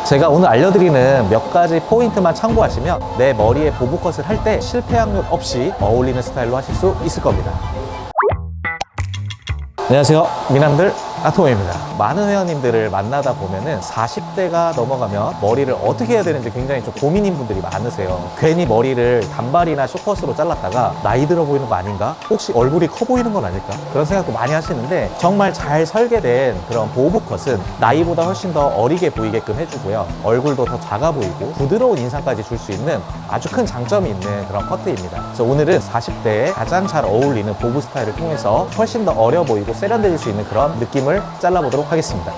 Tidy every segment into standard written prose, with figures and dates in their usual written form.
제가 오늘 알려드리는 몇 가지 포인트만 참고하시면 내 머리에 보브컷을 할 때 실패 확률 없이 어울리는 스타일로 하실 수 있을 겁니다. 안녕하세요, 미남들 아토모입니다. 많은 회원님들을 만나다 보면은 40대가 넘어가면 머리를 어떻게 해야 되는지 굉장히 좀 고민인 분들이 많으세요. 괜히 머리를 단발이나 숏컷으로 잘랐다가 나이 들어 보이는 거 아닌가? 혹시 얼굴이 커 보이는 건 아닐까? 그런 생각도 많이 하시는데, 정말 잘 설계된 그런 보브컷은 나이보다 훨씬 더 어리게 보이게끔 해주고요, 얼굴도 더 작아 보이고 부드러운 인상까지 줄 수 있는 아주 큰 장점이 있는 그런 커트입니다. 그래서 오늘은 40대에 가장 잘 어울리는 보브 스타일을 통해서 훨씬 더 어려 보이고 세련되질 수 있는 그런 느낌을 잘라보도록 하겠습니다.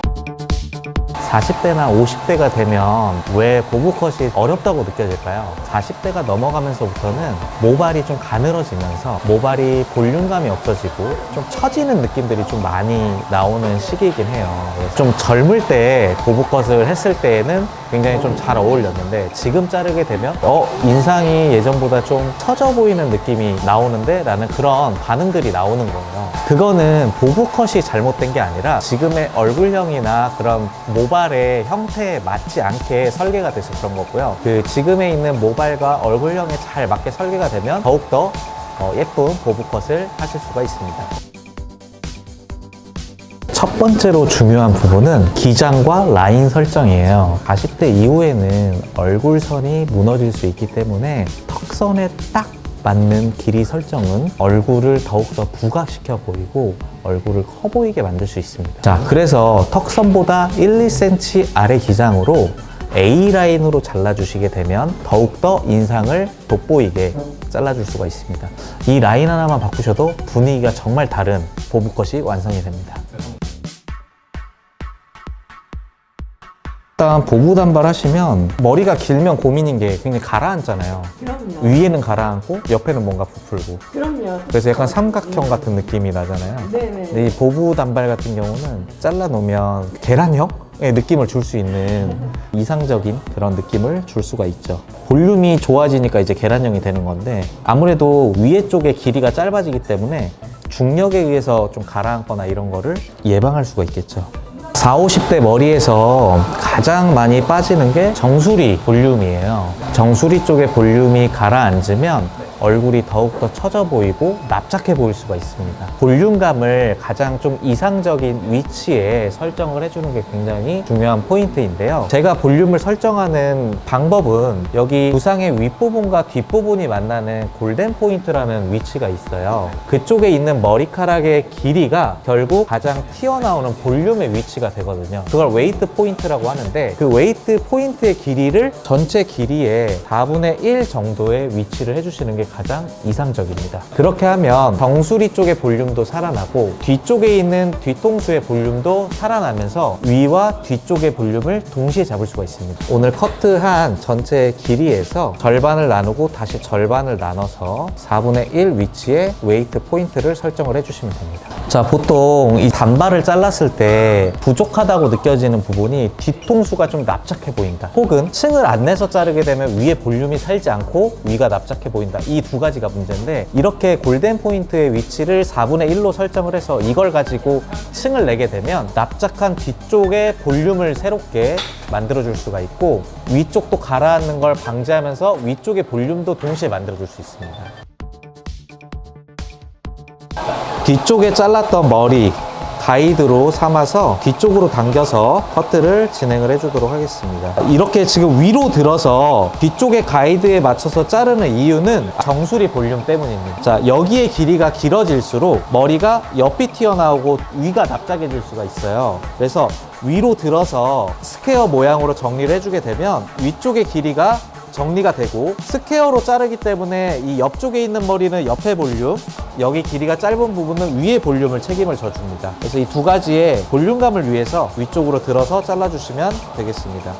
40대나 50대가 되면 왜 보브컷이 어렵다고 느껴질까요? 40대가 넘어가면서부터는 모발이 좀 가늘어지면서 모발이 볼륨감이 없어지고 좀 처지는 느낌들이 좀 많이 나오는 시기이긴 해요. 좀 젊을 때 보브컷을 했을 때에는 굉장히 좀 잘 어울렸는데, 지금 자르게 되면 인상이 예전보다 좀 처져 보이는 느낌이 나오는데 라는 그런 반응들이 나오는 거예요. 그거는 보브컷이 잘못된 게 아니라 지금의 얼굴형이나 그런 모발의 형태에 맞지 않게 설계가 돼서 그런 거고요. 지금에 있는 모발과 얼굴형에 잘 맞게 설계가 되면 더욱더 예쁜 보브컷을 하실 수가 있습니다. 첫 번째로 중요한 부분은 기장과 라인 설정이에요. 40대 이후에는 얼굴선이 무너질 수 있기 때문에 턱선에 딱 맞는 길이 설정은 얼굴을 더욱더 부각시켜 보이고 얼굴을 커 보이게 만들 수 있습니다. 자, 그래서 턱선보다 1, 2cm 아래 기장으로 A라인으로 잘라주시게 되면 더욱더 인상을 돋보이게 잘라줄 수가 있습니다. 이 라인 하나만 바꾸셔도 분위기가 정말 다른 보브컷이 완성이 됩니다. 일단 보브 단발 하시면 머리가 길면 고민인 게 굉장히 가라앉잖아요. 그럼요. 위에는 가라앉고 옆에는 뭔가 부풀고, 그럼요. 그래서 약간 삼각형 같은 느낌이 나잖아요. 네네. 근데 이 보브 단발 같은 경우는 잘라 놓으면 계란형의 느낌을 줄 수 있는 이상적인 그런 느낌을 줄 수가 있죠. 볼륨이 좋아지니까 이제 계란형이 되는 건데, 아무래도 위에 쪽의 길이가 짧아지기 때문에 중력에 의해서 좀 가라앉거나 이런 거를 예방할 수가 있겠죠. 40, 50대 머리에서 가장 많이 빠지는 게 정수리 볼륨이에요. 정수리 쪽에 볼륨이 가라앉으면 얼굴이 더욱더 처져 보이고 납작해 보일 수가 있습니다. 볼륨감을 가장 좀 이상적인 위치에 설정을 해주는 게 굉장히 중요한 포인트인데요. 제가 볼륨을 설정하는 방법은 여기 두상의 윗부분과 뒷부분이 만나는 골든 포인트라는 위치가 있어요. 그쪽에 있는 머리카락의 길이가 결국 가장 튀어나오는 볼륨의 위치가 되거든요. 그걸 웨이트 포인트라고 하는데, 그 웨이트 포인트의 길이를 전체 길이의 4분의 1 정도의 위치를 해주시는 게 가장 이상적입니다. 그렇게 하면 정수리 쪽의 볼륨도 살아나고 뒤쪽에 있는 뒤통수의 볼륨도 살아나면서 위와 뒤쪽의 볼륨을 동시에 잡을 수가 있습니다. 오늘 커트한 전체 길이에서 절반을 나누고 다시 절반을 나눠서 4분의 1 위치에 웨이트 포인트를 설정을 해주시면 됩니다. 자, 보통 이 단발을 잘랐을 때 부족하다고 느껴지는 부분이 뒤통수가 좀 납작해 보인다, 혹은 층을 안 내서 자르게 되면 위에 볼륨이 살지 않고 위가 납작해 보인다, 이 두 가지가 문제인데, 이렇게 골든 포인트의 위치를 4분의 1로 설정을 해서 이걸 가지고 층을 내게 되면 납작한 뒤쪽에 볼륨을 새롭게 만들어줄 수가 있고, 위쪽도 가라앉는 걸 방지하면서 위쪽의 볼륨도 동시에 만들어줄 수 있습니다. 뒤쪽에 잘랐던 머리 가이드로 삼아서 뒤쪽으로 당겨서 커트를 진행을 해주도록 하겠습니다. 이렇게 지금 위로 들어서 뒤쪽의 가이드에 맞춰서 자르는 이유는 정수리 볼륨 때문입니다. 자, 여기의 길이가 길어질수록 머리가 옆이 튀어나오고 위가 납작해질 수가 있어요. 그래서 위로 들어서 스퀘어 모양으로 정리를 해주게 되면 위쪽의 길이가 정리가 되고, 스퀘어로 자르기 때문에 이 옆쪽에 있는 머리는 옆에 볼륨, 여기 길이가 짧은 부분은 위에 볼륨을 책임을 져줍니다. 그래서 이 두 가지의 볼륨감을 위해서 위쪽으로 들어서 잘라주시면 되겠습니다.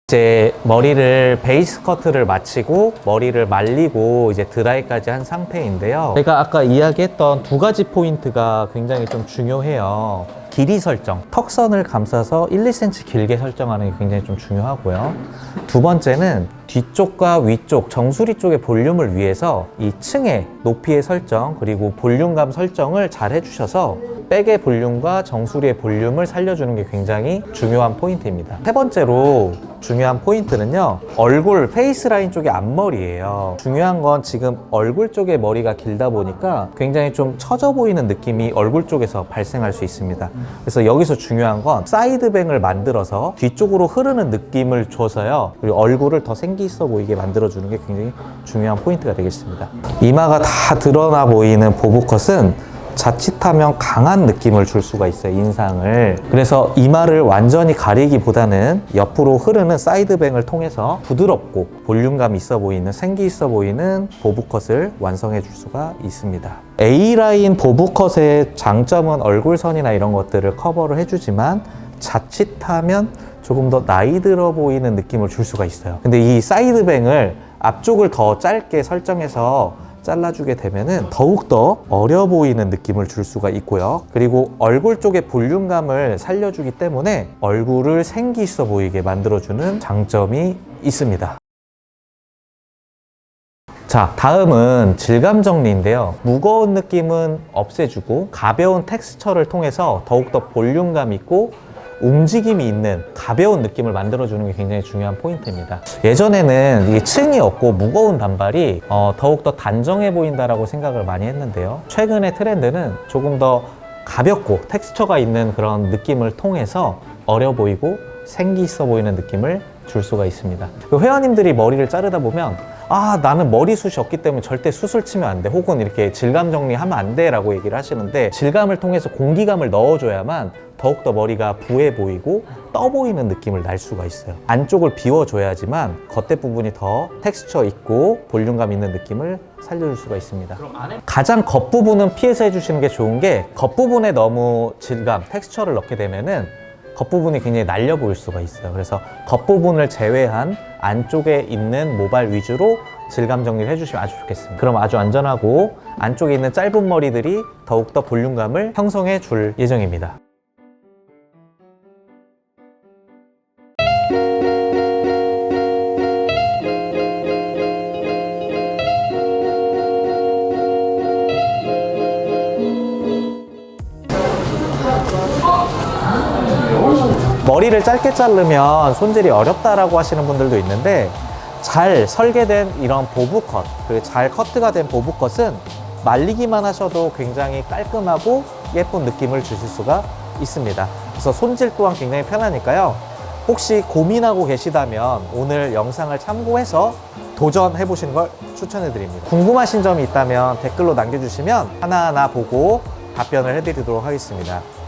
이제 머리를 베이스 커트를 마치고 머리를 말리고 이제 드라이까지 한 상태인데요. 제가 아까 이야기했던 두 가지 포인트가 굉장히 좀 중요해요. 길이 설정, 턱선을 감싸서 1, 2cm 길게 설정하는 게 굉장히 좀 중요하고요. 두 번째는 뒤쪽과 위쪽, 정수리 쪽의 볼륨을 위해서 이 층의 높이의 설정 그리고 볼륨감 설정을 잘 해주셔서 백의 볼륨과 정수리의 볼륨을 살려주는 게 굉장히 중요한 포인트입니다. 세 번째로 중요한 포인트는요, 얼굴 페이스 라인 쪽의 앞머리예요. 중요한 건 지금 얼굴 쪽에 머리가 길다 보니까 굉장히 좀 처져 보이는 느낌이 얼굴 쪽에서 발생할 수 있습니다. 그래서 여기서 중요한 건 사이드뱅을 만들어서 뒤쪽으로 흐르는 느낌을 줘서요, 그리고 얼굴을 더 생기 있어 보이게 만들어주는 게 굉장히 중요한 포인트가 되겠습니다. 이마가 다 드러나 보이는 보브컷은 자칫하면 강한 느낌을 줄 수가 있어요, 인상을. 그래서 이마를 완전히 가리기보다는 옆으로 흐르는 사이드뱅을 통해서 부드럽고 볼륨감 있어 보이는, 생기 있어 보이는 보브컷을 완성해 줄 수가 있습니다. A라인 보브컷의 장점은 얼굴선이나 이런 것들을 커버를 해주지만 자칫하면 조금 더 나이 들어 보이는 느낌을 줄 수가 있어요. 근데 이 사이드뱅을 앞쪽을 더 짧게 설정해서 잘라주게 되면은 더욱더 어려 보이는 느낌을 줄 수가 있고요. 그리고 얼굴 쪽의 볼륨감을 살려주기 때문에 얼굴을 생기 있어 보이게 만들어주는 장점이 있습니다. 자, 다음은 질감 정리인데요. 무거운 느낌은 없애주고 가벼운 텍스처를 통해서 더욱더 볼륨감 있고 움직임이 있는 가벼운 느낌을 만들어주는 게 굉장히 중요한 포인트입니다. 예전에는 이게 층이 없고 무거운 단발이 더욱더 단정해 보인다라고 생각을 많이 했는데요. 최근의 트렌드는 조금 더 가볍고 텍스처가 있는 그런 느낌을 통해서 어려 보이고 생기 있어 보이는 느낌을 줄 수가 있습니다. 회원님들이 머리를 자르다 보면 나는 머리숱이 없기 때문에 절대 숱을 치면 안 돼, 혹은 이렇게 질감 정리하면 안 돼 라고 얘기를 하시는데, 질감을 통해서 공기감을 넣어줘야만 더욱더 머리가 부해 보이고 떠 보이는 느낌을 날 수가 있어요. 안쪽을 비워줘야지만 겉에 부분이 더 텍스처 있고 볼륨감 있는 느낌을 살려줄 수가 있습니다. 가장 겉부분은 피해서 해주시는 게 좋은 게, 겉부분에 너무 질감, 텍스처를 넣게 되면은 겉부분이 굉장히 날려 보일 수가 있어요. 그래서 겉부분을 제외한 안쪽에 있는 모발 위주로 질감 정리를 해주시면 아주 좋겠습니다. 그럼 아주 안전하고 안쪽에 있는 짧은 머리들이 더욱더 볼륨감을 형성해 줄 예정입니다. 머리를 짧게 자르면 손질이 어렵다라고 하시는 분들도 있는데, 잘 설계된 이런 보브컷, 잘 커트가 된 보브컷은 말리기만 하셔도 굉장히 깔끔하고 예쁜 느낌을 주실 수가 있습니다. 그래서 손질 또한 굉장히 편하니까요. 혹시 고민하고 계시다면 오늘 영상을 참고해서 도전해 보시는 걸 추천해 드립니다. 궁금하신 점이 있다면 댓글로 남겨주시면 하나하나 보고 답변을 해드리도록 하겠습니다.